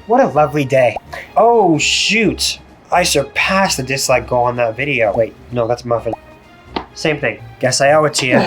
What a lovely day. Oh, shoot. I surpassed the dislike goal on that video. Wait, no, that's Muffin. Same thing. Guess I owe it to you.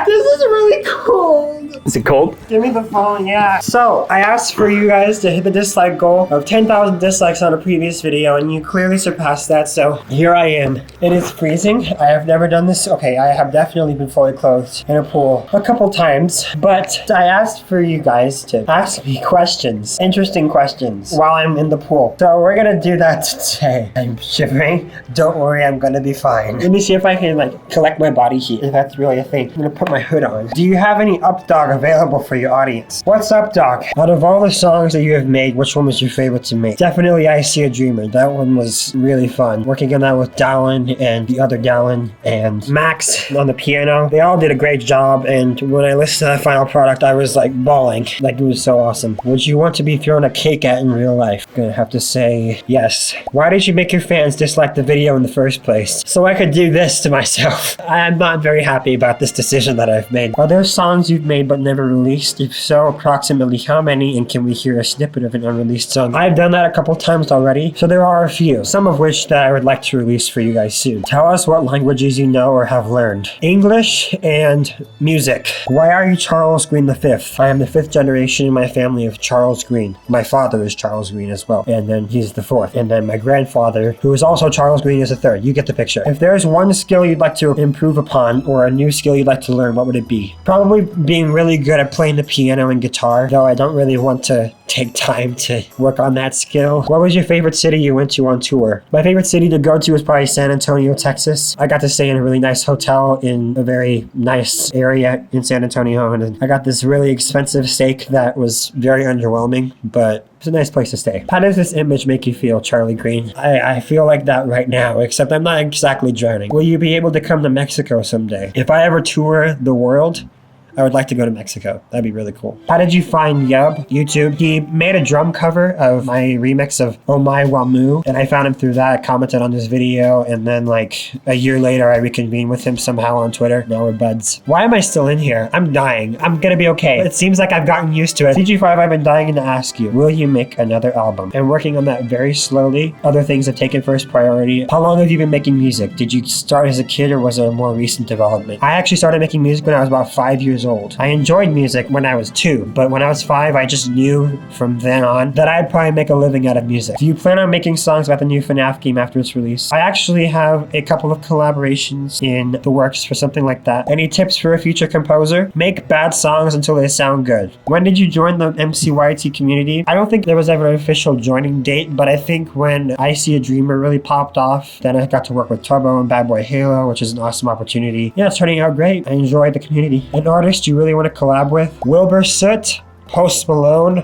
This is really cold. Is it cold? Give me the phone, yeah. So, I asked for you guys to hit the dislike goal of 10,000 dislikes on a previous video, and you clearly surpassed that, so here I am. It is freezing. I have never done this. Okay, I have definitely been fully clothed in a pool a couple times, but I asked for you guys to ask me questions, interesting questions, while I'm in the pool. So, we're gonna do that today. I'm shivering. Don't worry, I'm gonna be fine. Let me see if I can, collect my body heat, if that's really a thing. I'm gonna put my hood on. Do you have any Up Dog available for your audience? What's Up Dog? Out of all the songs that you have made, which one was your favorite to make? Definitely I See a Dreamer. That one was really fun. Working on that with Dallin and the other Dallin and Max on the piano. They all did a great job, and when I listened to that final product, I was bawling. It was so awesome. Would you want to be thrown a cake at in real life? I'm gonna have to say yes. Why did you make your fans dislike the video in the first place? So I could do this to myself. I'm not very happy about this decision that I've made. Are there songs you've made but never released? If so, approximately how many, and can we hear a snippet of an unreleased song? I've done that a couple times already, so there are a few, some of which that I would like to release for you guys soon. Tell us what languages you know or have learned. English and music. Why are you Charles Green V? I am the 5th generation in my family of Charles Green. My father is Charles Green as well, and then he's the 4th. And then my grandfather, who is also Charles Green, is the 3rd. You get the picture. If there's one skill you'd like to improve upon, or a new skill you'd like to learn, what would it be? Probably being really good at playing the piano and guitar, though I don't really want to take time to work on that skill. What was your favorite city you went to on tour? My favorite city to go to was probably San Antonio, Texas. I got to stay in a really nice hotel in a very nice area in San Antonio, and I got this really expensive steak that was very underwhelming, but it's a nice place to stay. How does this image make you feel, Charlie Green? I feel like that right now, except I'm not exactly drowning. Will you be able to come to Mexico someday? If I ever tour the world, I would like to go to Mexico. That'd be really cool. How did you find Yub? YouTube. He made a drum cover of my remix of Oh My Wamu, and I found him through that. I commented on this video, and then a year later, I reconvened with him somehow on Twitter. Now we're buds. Why am I still in here? I'm dying. I'm gonna be okay. It seems like I've gotten used to it. CG5, I've been dying to ask you, will you make another album? I'm working on that very slowly. Other things have taken first priority. How long have you been making music? Did you start as a kid, or was it a more recent development? I actually started making music when I was about 5 years old. I enjoyed music when I was 2, but when I was 5, I just knew from then on that I'd probably make a living out of music. Do you plan on making songs about the new FNAF game after its release? I actually have a couple of collaborations in the works for something like that. Any tips for a future composer? Make bad songs until they sound good. When did you join the Mcyt community? I don't think there was ever an official joining date, but I think when I See a Dreamer really popped off, then I got to work with Turbo and Bad Boy Halo, which is an awesome opportunity. Yeah, it's turning out great. I enjoyed the community. An artist you really want to collab with? Mcyt, Post Malone,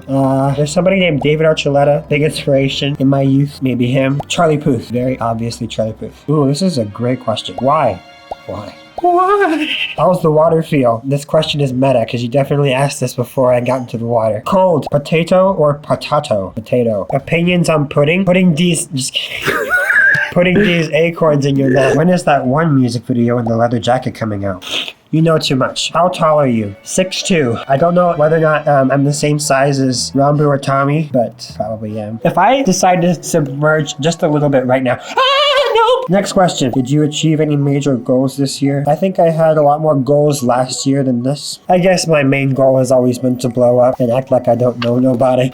there's somebody named David Archuleta, big inspiration in my youth, maybe him. Charlie Puth, very obviously Charlie Puth. Ooh, this is a great question. Why? How's the water feel? This question is meta because you definitely asked this before I got into the water. Cold, potato or potato? Potato. Opinions on pudding? Putting these acorns in your mouth. When is that one music video in the leather jacket coming out? You know too much. How tall are you? 6'2". I don't know whether or not I'm the same size as Rambo or Tommy, but probably am. If I decide to submerge just a little bit right now, nope. Next question. Did you achieve any major goals this year? I think I had a lot more goals last year than this. I guess my main goal has always been to blow up and act like I don't know nobody.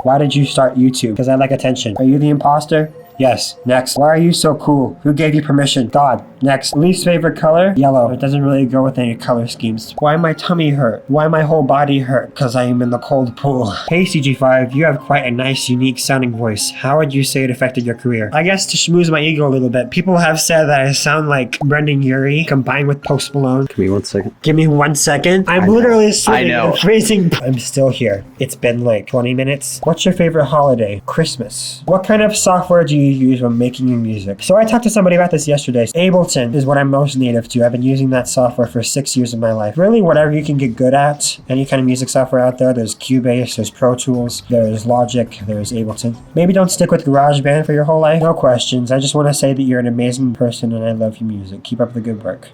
Why did you start YouTube? Because I like attention. Are you the imposter? Yes. Next. Why are you so cool? Who gave you permission? God. Next. Least favorite color? Yellow. It doesn't really go with any color schemes. Why my tummy hurt? Why my whole body hurt? Because I am in the cold pool. Hey CG5, you have quite a nice, unique sounding voice. How would you say it affected your career? I guess to schmooze my ego a little bit, people have said that I sound like Brendan Urie combined with Post Malone. Give me 1 second. Give me 1 second. I'm literally sweating and freezing. I'm still here. It's been 20 minutes. What's your favorite holiday? Christmas. What kind of software do you use when making your music? So I talked to somebody about this yesterday. Ableton is what I'm most native to. I've been using that software for 6 years of my life. Really, whatever you can get good at, any kind of music software out there. There's Cubase, there's Pro Tools, there's Logic, there's Ableton. Maybe don't stick with GarageBand for your whole life. No questions. I just want to say that you're an amazing person and I love your music. Keep up the good work.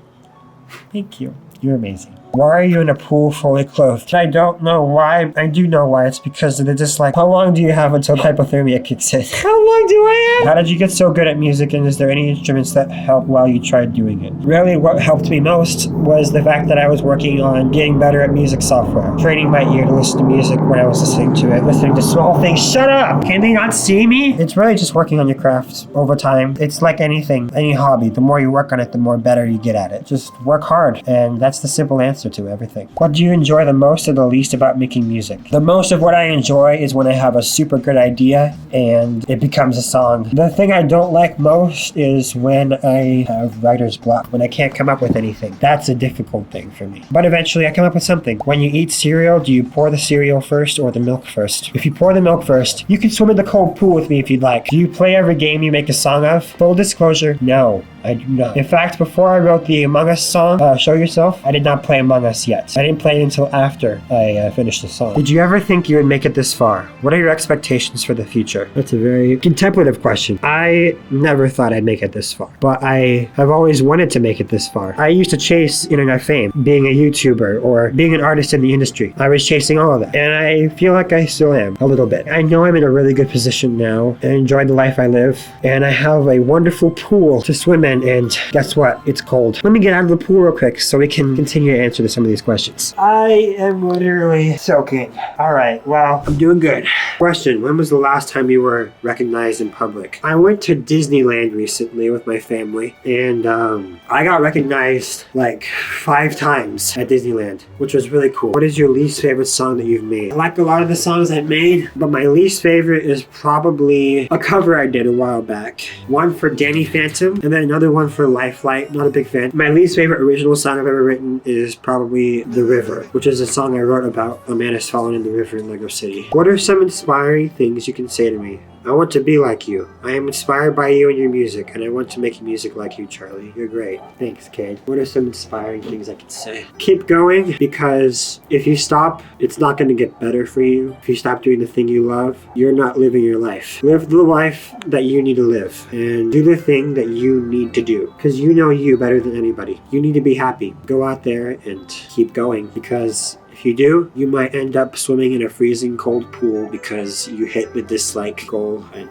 Thank you. You're amazing. Why are you in a pool fully clothed? I don't know why. I do know why. It's because of the dislike. How long do you have until hypothermia kicks in? How long do I have? How did you get so good at music, and is there any instruments that helped while you tried doing it? Really, what helped me most was the fact that I was working on getting better at music software, training my ear to listen to music when I was listening to it, listening to small things. Shut up! Can they not see me? It's really just working on your craft over time. It's like anything, any hobby. The more you work on it, the more better you get at it. Just work hard, and that's the simple answer to everything. What do you enjoy the most or the least about making music? The most of what I enjoy is when I have a super good idea and it becomes a song. The thing I don't like most is when I have writer's block, when I can't come up with anything. That's a difficult thing for me. But eventually I come up with something. When you eat cereal, do you pour the cereal first or the milk first? If you pour the milk first, you can swim in the cold pool with me if you'd like. Do you play every game you make a song of? Full disclosure, no. I do not. In fact, before I wrote the Among Us song, Show Yourself, I did not play Among Us yet. I didn't play it until after I finished the song. Did you ever think you would make it this far? What are your expectations for the future? That's a very contemplative question. I never thought I'd make it this far, but I have always wanted to make it this far. I used to chase internet fame, being a YouTuber or being an artist in the industry. I was chasing all of that, and I feel like I still am, a little bit. I know I'm in a really good position now. I enjoy the life I live, and I have a wonderful pool to swim in. And guess what? It's cold. Let me get out of the pool real quick so we can continue to answer some of these questions. I am literally soaking. All right, well, I'm doing good. Question, when was the last time you were recognized in public? I went to Disneyland recently with my family, and I got recognized like 5 times at Disneyland, which was really cool. What is your least favorite song that you've made? I like a lot of the songs I've made, but my least favorite is probably a cover I did a while back. One for Danny Phantom, and then another one for Lifelight. Not a big fan. My least favorite original song I've ever written is probably The River, which is a song I wrote about a man has fallen in the river in Lego City. What are some inspiring things you can say to me? I want to be like you. I am inspired by you and your music, and I want to make music like you, Charlie. You're great. Thanks, kid. What are some inspiring things I can say? Keep going, because if you stop, it's not going to get better for you. If you stop doing the thing you love, you're not living your life. Live the life that you need to live, and do the thing that you need to do, because you know you better than anybody. You need to be happy. Go out there and keep going, because if you do, you might end up swimming in a freezing cold pool because you hit the dislike goal, and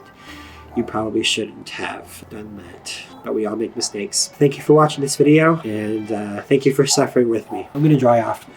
you probably shouldn't have done that. But we all make mistakes. Thank you for watching this video, and thank you for suffering with me. I'm gonna dry off now.